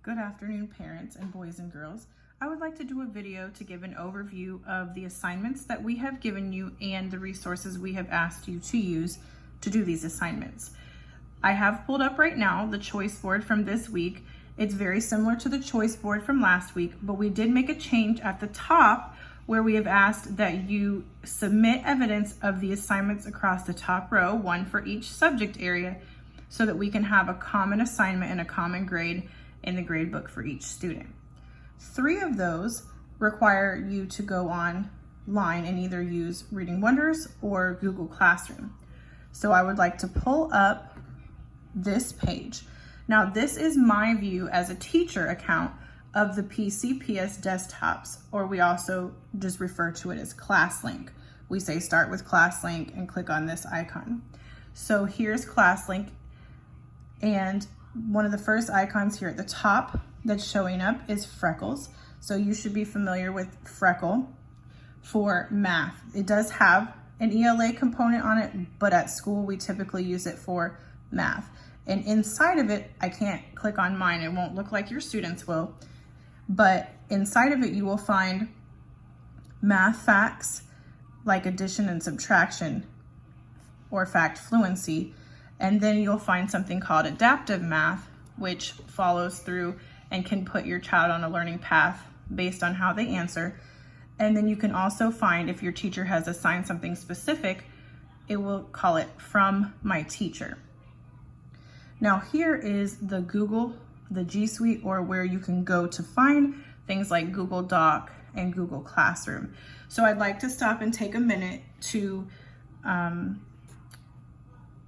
Good afternoon, parents and boys and girls. I would like to do a video to give an overview of the assignments that we have given you and the resources we have asked you to use to do these assignments. I have pulled up right now the choice board from this week. It's very similar to the choice board from last week, but we did make a change at the top where we have asked that you submit evidence of the assignments across the top row, one for each subject area, so that we can have a common assignment and a common grade in the grade book for each student. 3 of those require you to go online and either use Reading Wonders or Google Classroom. So I would like to pull up this page. Now this is my view as a teacher account of the PCPS desktops, or we also just refer to it as ClassLink. We say start with ClassLink and click on this icon. So here's ClassLink, and one of the first icons here at the top that's showing up is Freckles. So you should be familiar with Freckle for math. It does have an ELA component on it, but at school we typically use it for math. And inside of it, I can't click on mine, it won't look like your students will, but inside of it you will find math facts like addition and subtraction or fact fluency. And then you'll find something called adaptive math, which follows through and can put your child on a learning path based on how they answer. And then you can also find, if your teacher has assigned something specific, it will call it from my teacher. Now here is the G Suite, or where you can go to find things like Google Doc and Google Classroom. So I'd like to stop and take a minute to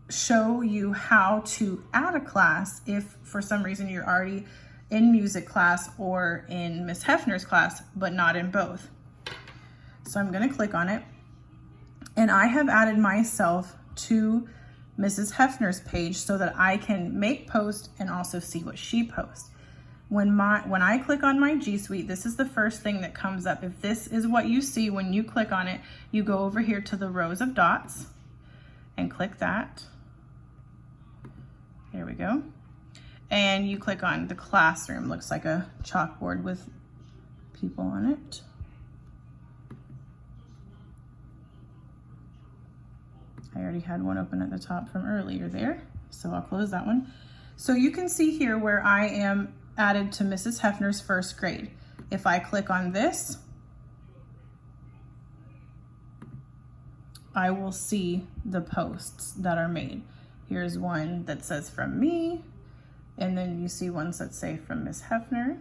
show you how to add a class if for some reason you're already in music class or in Miss Hefner's class, but not in both. So I'm going to click on it, and I have added myself to Mrs. Hefner's page so that I can make posts and also see what she posts. When I click on my G Suite, this is the first thing that comes up. If this is what you see when you click on it, you go over here to the rows of dots and click that. There we go. And you click on the classroom. Looks like a chalkboard with people on it. I already had one open at the top from earlier there, so I'll close that one. So you can see here where I am added to Mrs. Hefner's first grade. If I click on this, I will see the posts that are made. Here's one that says from me, and then you see ones that say from Miss Hefner.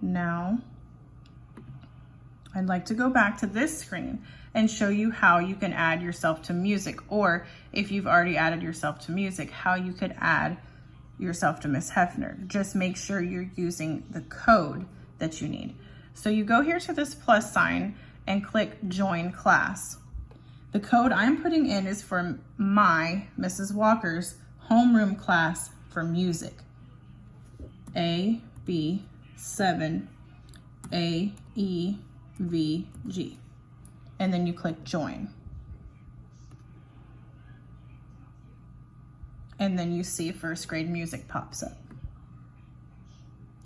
Now, I'd like to go back to this screen and show you how you can add yourself to music, or if you've already added yourself to music, how you could add yourself to Miss Hefner. Just make sure you're using the code that you need. So you go here to this plus sign and click join class. The code I'm putting in is for my, Mrs. Walker's, homeroom class for music. AB7AEVG. And then you click join. And then you see first grade music pops up.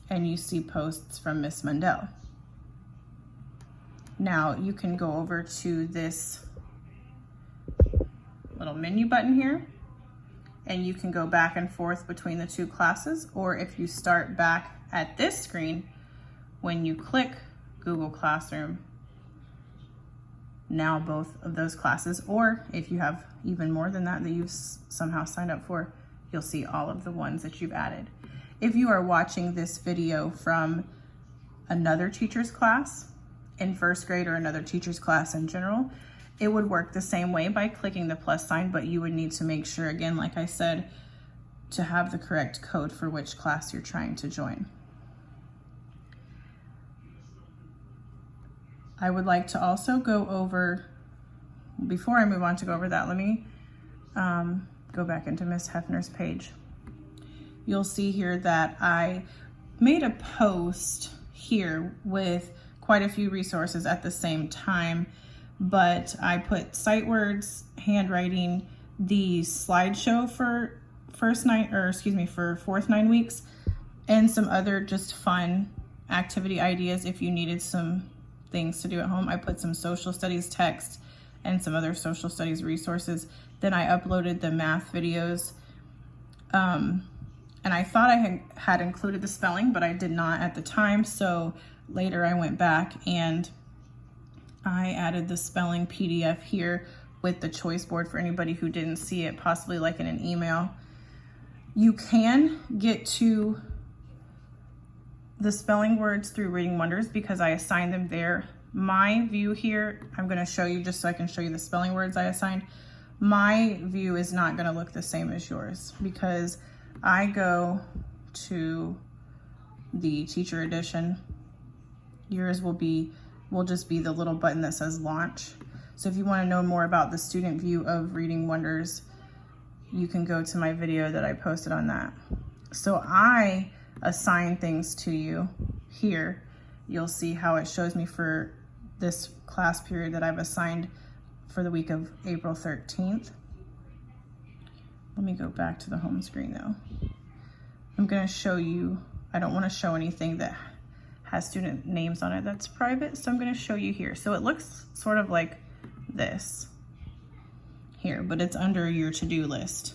And you see posts from Miss Mundell. Now you can go over to this little menu button here, and you can go back and forth between the 2 classes, or if you start back at this screen, when you click Google Classroom, now both of those classes, or if you have even more than that you've somehow signed up for, you'll see all of the ones that you've added. If you are watching this video from another teacher's class in first grade or another teacher's class in general, it would work the same way by clicking the plus sign, but you would need to make sure, again, like I said, to have the correct code for which class you're trying to join. I would like to also go over, before I move on to go over that, let me go back into Miss Hefner's page. You'll see here that I made a post here with quite a few resources at the same time, but I put sight words, handwriting, the slideshow for for fourth 9 weeks, and some other just fun activity ideas if you needed some things to do at home. I put some social studies text and some other social studies resources. Then I uploaded the math videos. And I thought I had included the spelling, but I did not at the time. So later I went back and I added the spelling PDF here with the choice board for anybody who didn't see it, possibly like in an email. You can get to the spelling words through Reading Wonders because I assigned them there. My view here, I'm going to show you just so I can show you the spelling words I assigned. My view is not going to look the same as yours because I go to the teacher edition. Yours will just be the little button that says launch. So if you want to know more about the student view of Reading Wonders, you can go to my video that I posted on that. So I assign things to you here. You'll see how it shows me for this class period that I've assigned for the week of April 13th. Let me go back to the home screen though. I'm going to show you, I don't want to show anything that has student names on it that's private, so I'm going to show you here. So it looks sort of like this here, but it's under your to-do list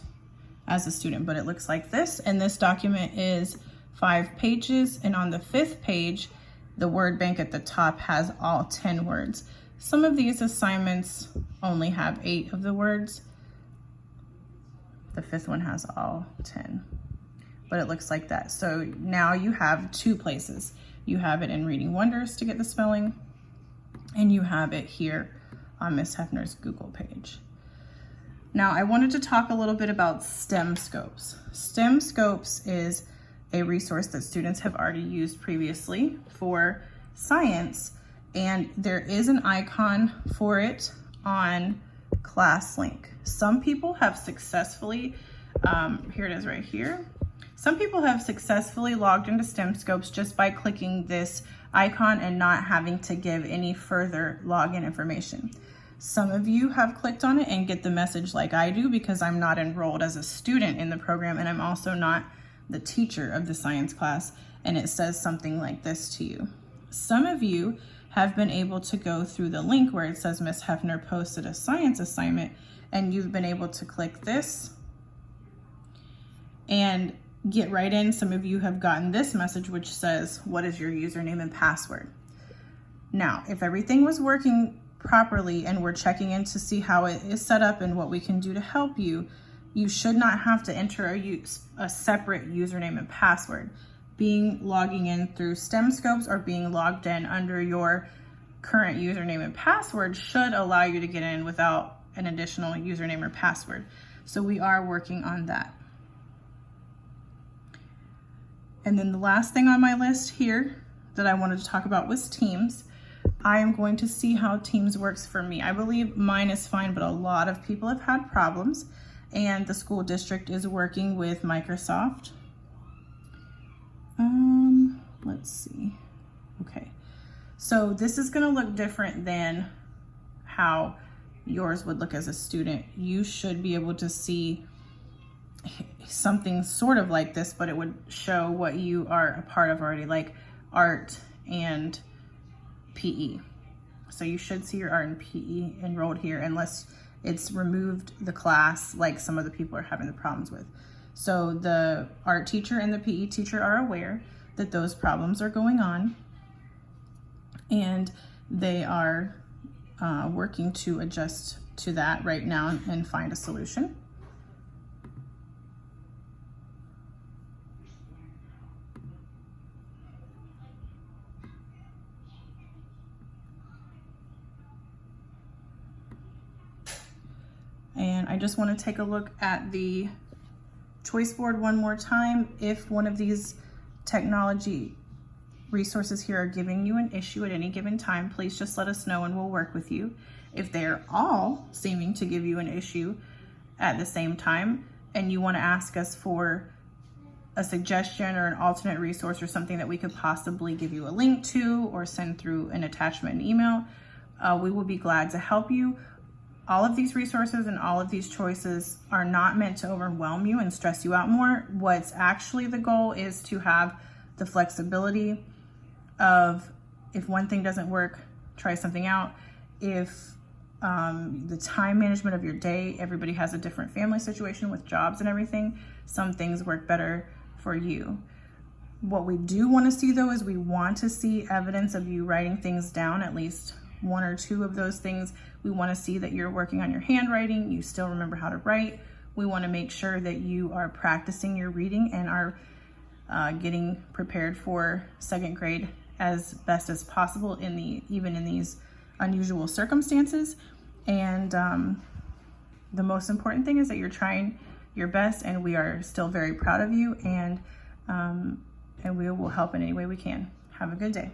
as a student, but it looks like this. And this document is 5 pages, and on the 5th page, the word bank at the top has all 10 words. Some of these assignments only have 8 of the words. The 5th one has all 10, but it looks like that. So now you have 2 places. You have it in Reading Wonders to get the spelling, and you have it here on Miss Hefner's Google page. Now I wanted to talk a little bit about STEM Scopes. STEM Scopes is a resource that students have already used previously for science, and there is an icon for it on ClassLink. Some people have successfully, here it is right here. Some people have successfully logged into STEM Scopes just by clicking this icon and not having to give any further login information. Some of you have clicked on it and get the message like I do because I'm not enrolled as a student in the program, and I'm also not the teacher of the science class, and it says something like this to you. Some of you have been able to go through the link where it says Miss Hefner posted a science assignment, and you've been able to click this and get right in. Some of you have gotten this message which says, what is your username and password? Now, if everything was working properly and we're checking in to see how it is set up and what we can do to help you, you should not have to enter a separate username and password. Logging in through STEM Scopes or being logged in under your current username and password should allow you to get in without an additional username or password. So we are working on that. And then the last thing on my list here that I wanted to talk about was Teams. I am going to see how Teams works for me. I believe mine is fine, but a lot of people have had problems, and the school district is working with Microsoft. Let's see. Okay, so this is going to look different than how yours would look as a student. You should be able to see something sort of like this, but it would show what you are a part of already, like art and PE. So you should see your art and PE enrolled here unless it's removed the class like some of the people are having the problems with. So the art teacher and the PE teacher are aware that those problems are going on, and they are working to adjust to that right now and find a solution. And I just want to take a look at the choice board one more time. If one of these technology resources here are giving you an issue at any given time, please just let us know and we'll work with you. If they're all seeming to give you an issue at the same time and you want to ask us for a suggestion or an alternate resource or something that we could possibly give you a link to or send through an attachment in email, we will be glad to help you. all of these resources and all of these choices are not meant to overwhelm you and stress you out more. What's actually the goal is to have the flexibility of, if one thing doesn't work, try something out. If the time management of your day, everybody has a different family situation with jobs and everything. Some things work better for you. What we do want to see though is we want to see evidence of you writing things down, at least one or two of those things. We want to see that you're working on your handwriting, you still remember how to write. We want to make sure that you are practicing your reading and are getting prepared for second grade as best as possible even in these unusual circumstances. And the most important thing is that you're trying your best, and we are still very proud of you, and we will help in any way we can. Have a good day.